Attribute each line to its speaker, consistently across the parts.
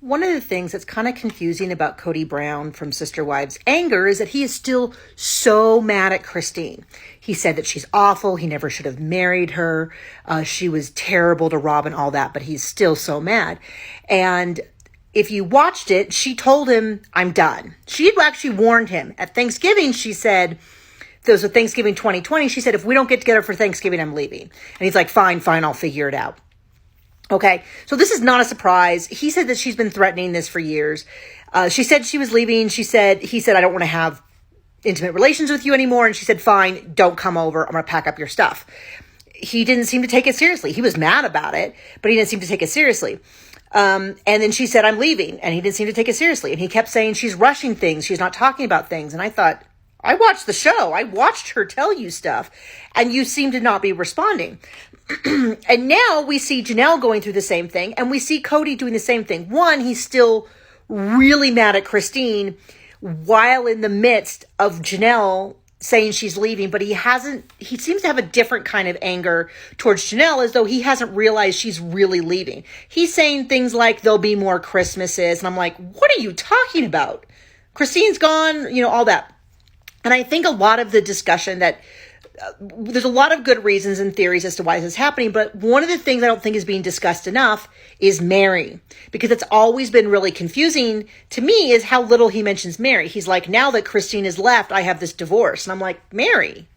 Speaker 1: One of the things that's kind of confusing about Kody Brown from Sister Wives Anger is that he is still so mad at Christine. He said that she's awful. He never should have married her. She was terrible to Rob and all that, but he's still so mad. And if you watched it, she told him, I'm done. She had actually warned him. At Thanksgiving, she said, this was Thanksgiving 2020, she said, if we don't get together for Thanksgiving, I'm leaving. And he's like, fine, I'll figure it out. Okay, so this is not a surprise. He said that she's been threatening this for years. She said she was leaving. He said, I don't want to have intimate relations with you anymore. And she said, fine, don't come over. I'm going to pack up your stuff. He didn't seem to take it seriously. He was mad about it, but he didn't seem to take it seriously. And then she said, I'm leaving. And he didn't seem to take it seriously. And he kept saying she's rushing things. She's not talking about things. And I thought, I watched the show. I watched her tell you stuff. And you seem to not be responding. And now we see Janelle going through the same thing. And we see Kody doing the same thing. One, he's still really mad at Christine while in the midst of Janelle saying she's leaving. But he seems to have a different kind of anger towards Janelle, as though he hasn't realized she's really leaving. He's saying things like, there'll be more Christmases. And I'm like, what are you talking about? Christine's gone, all that. And I think a lot of the discussion that there's a lot of good reasons and theories as to why this is happening. But one of the things I don't think is being discussed enough is Meri, because it's always been really confusing to me is how little he mentions Meri. He's like, now that Christine has left, I have this divorce. And I'm like, Meri,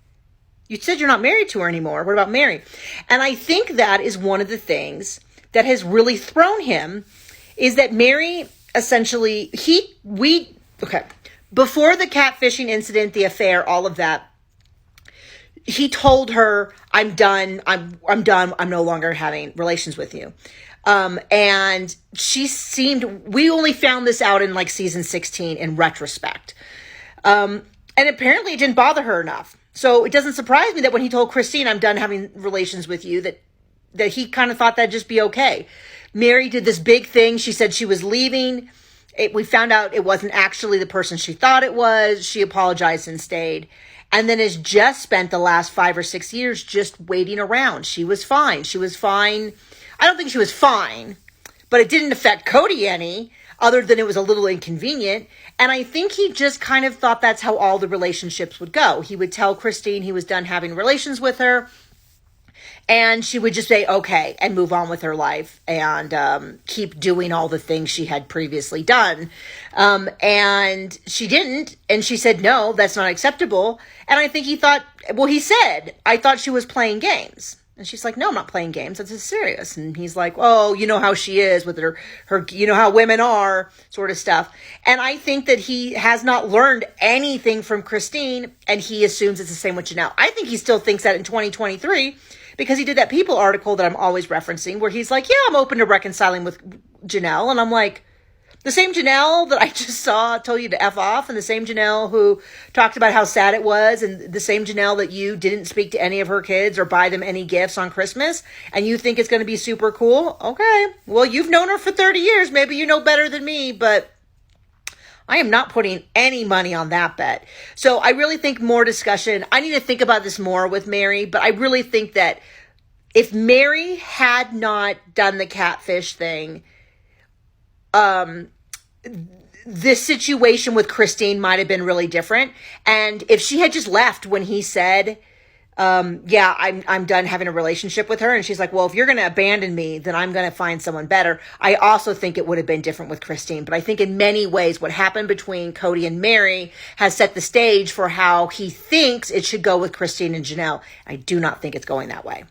Speaker 1: you said you're not married to her anymore. What about Meri? And I think that is one of the things that has really thrown him is that Meri essentially, before the catfishing incident, the affair, all of that, he told her, I'm done. I'm done. I'm no longer having relations with you. And we only found this out in like season 16 in retrospect. And apparently it didn't bother her enough. So it doesn't surprise me that when he told Christine, I'm done having relations with you, that he kind of thought that'd just be okay. Meri did this big thing. She said she was leaving. We found out it wasn't actually the person she thought it was. She apologized and stayed. And then has just spent the last 5 or 6 years just waiting around. She was fine. I don't think she was fine, but it didn't affect Kody any, other than it was a little inconvenient. And I think he just kind of thought that's how all the relationships would go. He would tell Christine he was done having relations with her, and she would just say, okay, and move on with her life and keep doing all the things she had previously done. And she didn't. And she said, no, that's not acceptable. And I think he said, I thought she was playing games. And she's like, no, I'm not playing games. This is serious. And he's like, oh, you know how she is with her, you know how women are, sort of stuff. And I think that he has not learned anything from Christine, and he assumes it's the same with Janelle. I think he still thinks that in 2023, because he did that People article that I'm always referencing, where he's like, yeah, I'm open to reconciling with Janelle. And I'm like, the same Janelle that I just told you to F off, and the same Janelle who talked about how sad it was, and the same Janelle that you didn't speak to any of her kids or buy them any gifts on Christmas, and you think it's going to be super cool? Okay, well, you've known her for 30 years. Maybe you know better than me, but I am not putting any money on that bet. So I really think more discussion. I need to think about this more with Meri, but I really think that if Meri had not done the catfish thing, this situation with Christine might have been really different. And if she had just left when he said, yeah, I'm done having a relationship with her, and she's like, well, if you're going to abandon me, then I'm going to find someone better, I also think it would have been different with Christine. But I think in many ways what happened between Kody and Meri has set the stage for how he thinks it should go with Christine and Janelle. I do not think it's going that way.